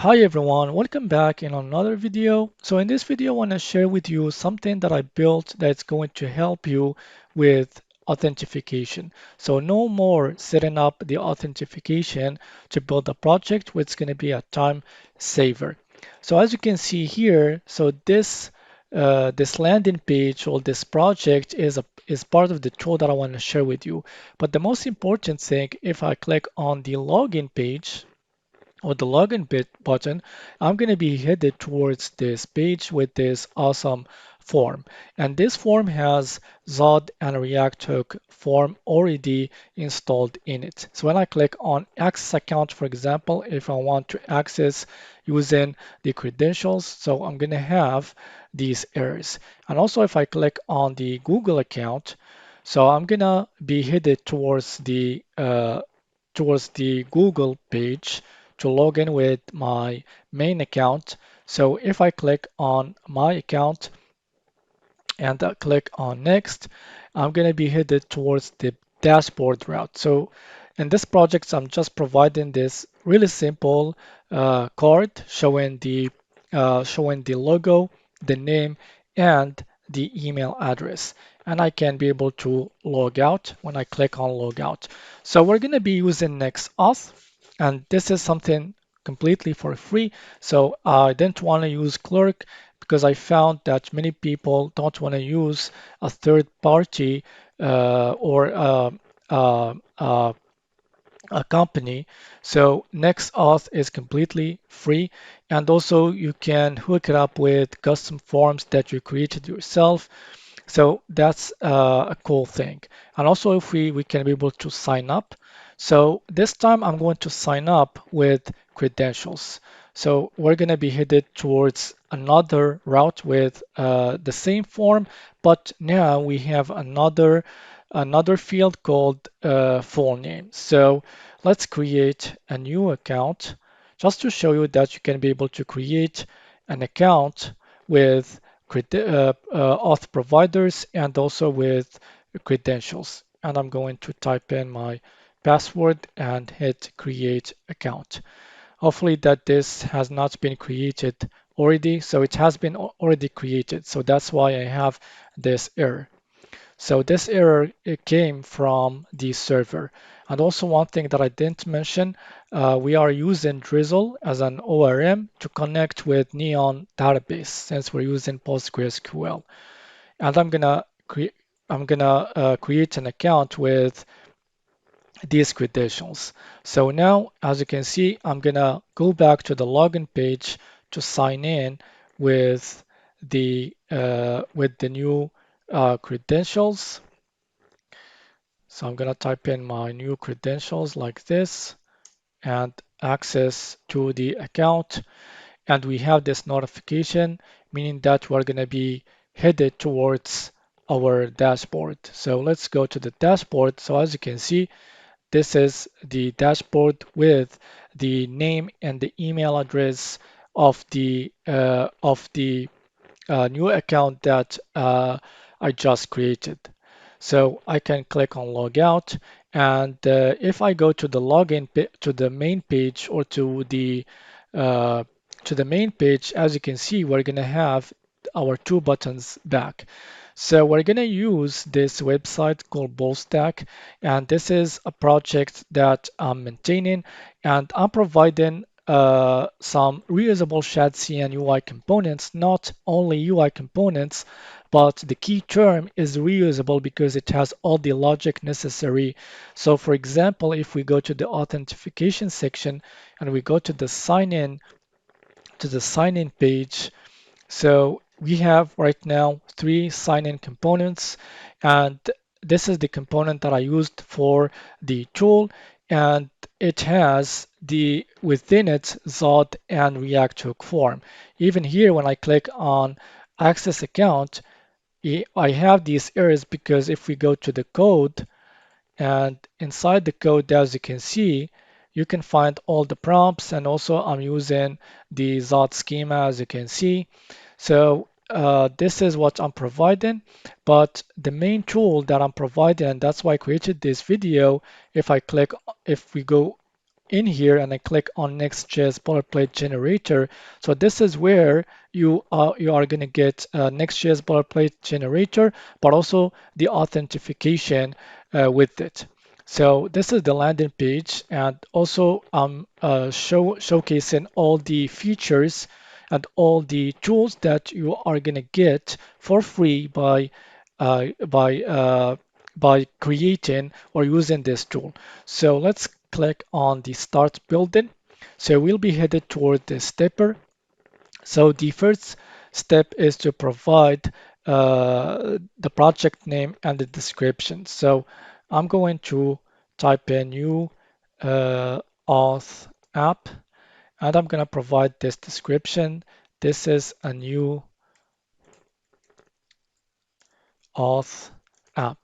Hi everyone, welcome back in another video. So in this video, I want to share with you something that I built that's going to help you with authentication. So no more setting up the authentication to build a project, which is going to be a time saver. So as you can see here, so this landing page or this project is part of the tool that I want to share with you. But the most important thing, if I click on the login page, or the login button, I'm going to be headed towards this page with this awesome form. And this form has Zod and React Hook form already installed in it. So when I click on access account, for example, if I want to access using the credentials, so I'm going to have these errors. And also if I click on the Google account, so I'm going to be headed towards the Google page to log in with my main account. So if I click on my account and click on next, I'm going to be headed towards the dashboard route. So in this project, I'm just providing this really simple card showing the logo, the name, and the email address. And I can be able to log out when I click on log out. So we're going to be using Next.Auth, and this is something completely for free. So I didn't want to use Clerk because I found that many people don't want to use a third party or a company. So Next.Auth is completely free, and also you can hook it up with custom forms that you created yourself. So that's a cool thing. And also if we can be able to sign up. So this time I'm going to sign up with credentials. So we're going to be headed towards another route with the same form, but now we have another field called full name. So let's create a new account just to show you that you can be able to create an account with auth providers and also with credentials. And I'm going to type in my password and hit create account. Hopefully that this has not been created already. So it has been already created. So that's why I have this error. So this error, it came from the server. And also one thing that I didn't mention, we are using Drizzle as an ORM to connect with Neon database since we're using PostgreSQL. And I'm gonna create an account with these credentials. So now, as you can see, I'm gonna go back to the login page to sign in with the new credentials. So I'm going to type in my new credentials like this and access to the account. And we have this notification, meaning that we're going to be headed towards our dashboard. So let's go to the dashboard. So as you can see, this is the dashboard with the name and the email address of the new account that I just created. So I can click on logout, and if I go to the to the main page or uh, to the main page, as you can see, we're gonna have our two buttons back. So we're gonna use this website called BoltStack, and this is a project that I'm maintaining, and I'm providing some reusable chassis and UI components, not only UI components, but the key term is reusable because it has all the logic necessary. So for example, if we go to the authentication section and we go to the sign in page, so we have right now 3 sign-in components, and this is the component that I used for the tool, and it has the within it Zod and React Hook form. Even here, when I click on access account, I have these errors because if we go to the code, and inside the code, as you can see, you can find all the prompts, and also I'm using the Zod schema, as you can see. So this is what I'm providing, but the main tool that I'm providing, and that's why I created this video, if we go in here and I click on Next.Js boilerplate generator, so this is where you are going to get Next.js boilerplate generator, but also the authentication with it. So this is the landing page, and also showcasing all the features and all the tools that you are going to get for free uh, by uh, by creating or using this tool. So let's click on the start building. So we'll be headed toward the stepper. So the first step is to provide the project name and the description. So I'm going to type in new auth app, and I'm going to provide this description. This is a new auth app.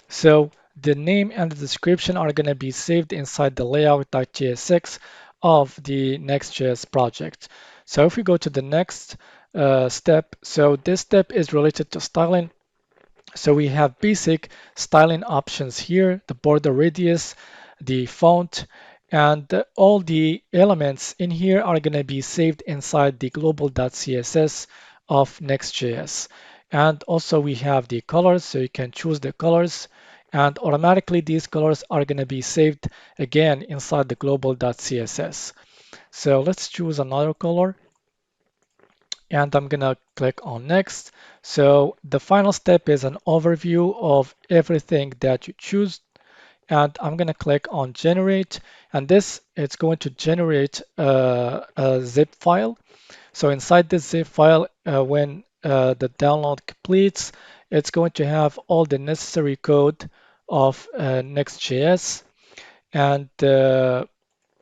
So the name and the description are going to be saved inside the layout.jsx of the Next.js project. So if we go to the next step, so this step is related to styling. So we have basic styling options here, the border radius, the font, and all the elements in here are going to be saved inside the global.css of Next.js. And also we have the colors, so you can choose the colors, and automatically these colors are going to be saved again inside the global.css. So let's choose another color, and I'm gonna click on next. So the final step is an overview of everything that you choose, and I'm gonna click on generate, and this it's going to generate a zip file. So inside this zip file, when the download completes, it's going to have all the necessary code of Next.js, and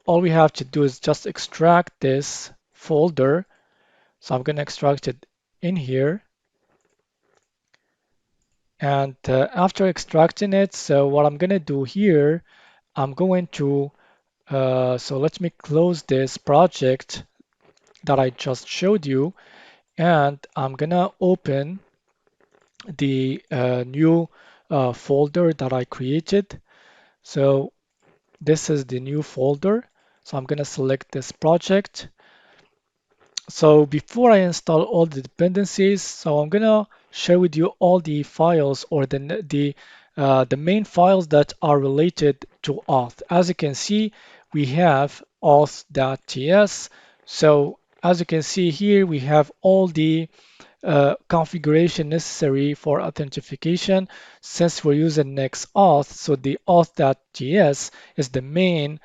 all we have to do is just extract this folder. So I'm going to extract it in here. And after extracting it, so what I'm going to do here, I'm going to, so let me close this project that I just showed you, and I'm going to open the new folder that I created. So this is the new folder. So I'm going to select this project. So before I install all the dependencies, so I'm gonna share with you all the files or the main files that are related to Auth. As you can see, we have auth.ts. So as you can see here, we have all the configuration necessary for authentication. Since we're using Next.Auth, so the auth.js is the main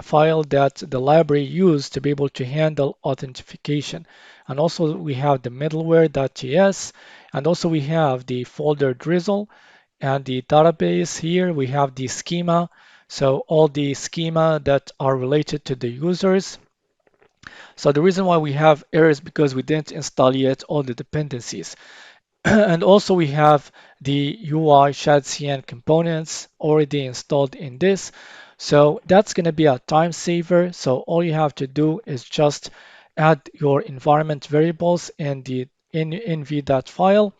file that the library used to be able to handle authentication. And also we have the middleware.js, and also we have the folder drizzle and the database here. We have the schema. So all the schema that are related to the users. So the reason why we have errors because we didn't install yet all the dependencies. And also we have the UI ShadCN components already installed in this. So that's going to be a time saver. So all you have to do is just add your environment variables in the env.file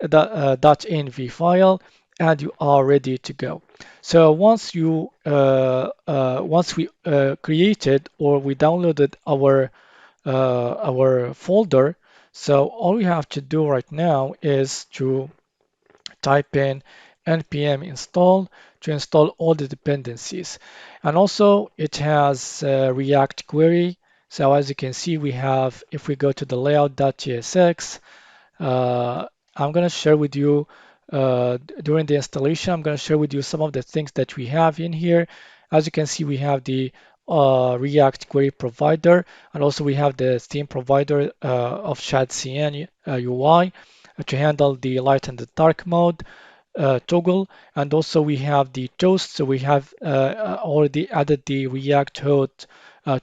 .env file, and you are ready to go. So once we created or we downloaded our folder, so all we have to do right now is to type in npm install to install all the dependencies. And also it has React query. So as you can see, we have, if we go to the layout.tsx, uh, I'm going to share with you during the installation, I'm going to share with you some of the things that we have in here. As you can see, we have the React query provider, and also we have the theme provider of ShadCN UI to handle the light and the dark mode toggle, and also we have the toast. So we have already added the React Hot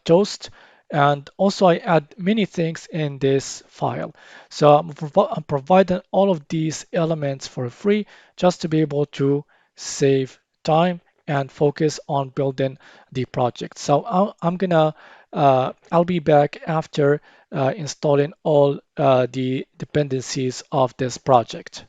toast, and also I add many things in this file. So I'm providing all of these elements for free just to be able to save time and focus on building the project. So I'll be back after installing all the dependencies of this project.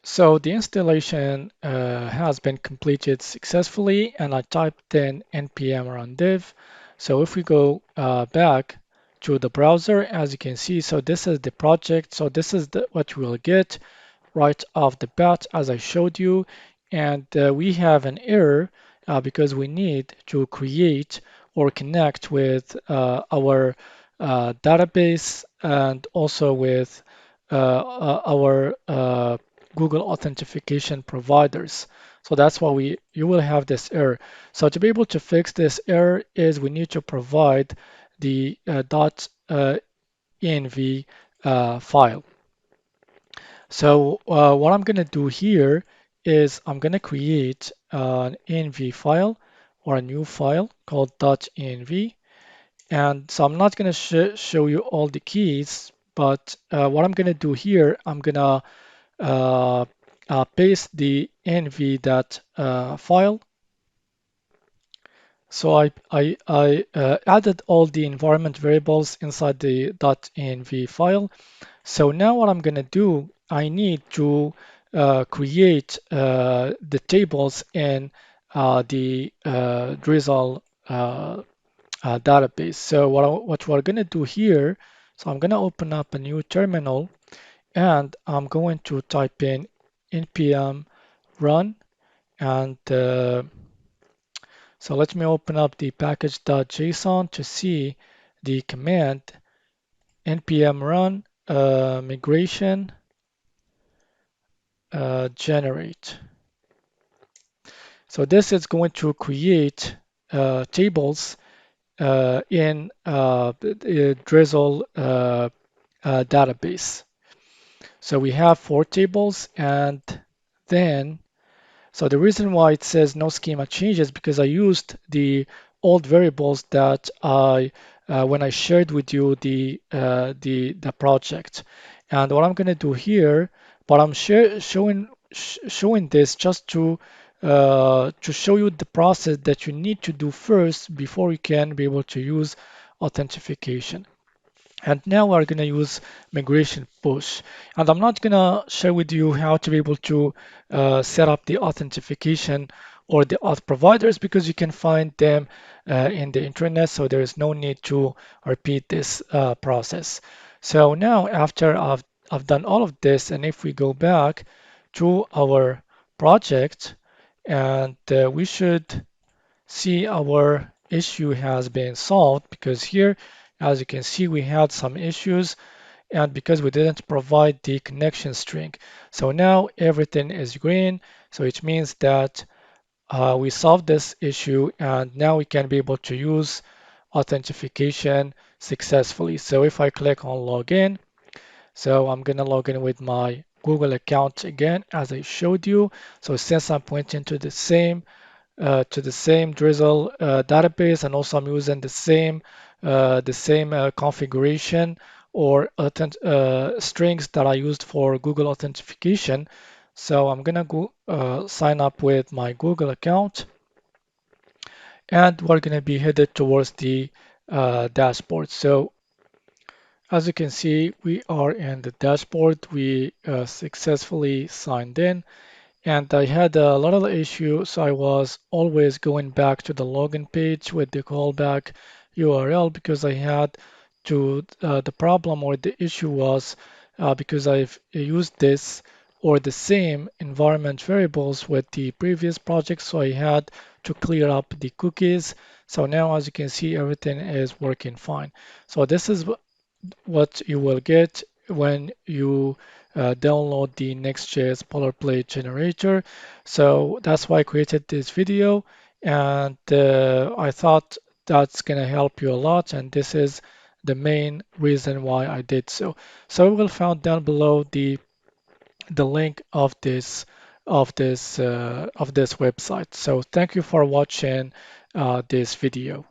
So the installation has been completed successfully, and I typed in npm run dev. So if we go back to the browser, as you can see, so this is the project. So this is what you will get right off the bat, as I showed you. And we have an error because we need to create or connect with our database and also with our Google authentication providers. So that's why you will have this error. So to be able to fix this error is we need to provide the .env file. So what I'm going to do here is I'm going to create an env file or a new file called .env. And so I'm not going to show you all the keys, but what I'm going to do here, I'm going to paste the env file. So I added all the environment variables inside the .env file. So now what I'm going to do, I need to create the tables in the Drizzle database. So what we're going to do here, so I'm going to open up a new terminal and I'm going to type in npm run and so let me open up the package.json to see the command npm run migration generate. So this is going to create tables in the Drizzle database. So we have 4 tables, and then so the reason why it says no schema changes because I used the old variables that I when I shared with you the project. And what I'm going to do here, but I'm showing this just to show you the process that you need to do first before you can be able to use authentication. And now we're going to use migration push. And I'm not going to share with you how to be able to set up the authentication or the auth providers because you can find them in the internet. So there is no need to repeat this process. So now after I've done all of this, and if we go back to our project, and we should see our issue has been solved because here, as you can see, we had some issues and because we didn't provide the connection string. So now everything is green. So it means that we solved this issue and now we can be able to use authentication successfully. So if I click on login, so I'm going to log in with my Google account again, as I showed you. So since I'm pointing to the same Drizzle database, and also I'm using the same configuration or strings that I used for Google authentication. So I'm gonna go sign up with my Google account, and we're gonna be headed towards the dashboard. So as you can see, we are in the dashboard. We successfully signed in. And I had a lot of issues. So I was always going back to the login page with the callback URL because I had the problem or the issue was because I've used this or the same environment variables with the previous project. So I had to clear up the cookies. So now, as you can see, everything is working fine. So this is what you will get when you download the Next.Js boilerplate generator. So that's why I created this video, and I thought that's going to help you a lot, and this is the main reason why I did so. So we will find down below the link of this website. So thank you for watching this video.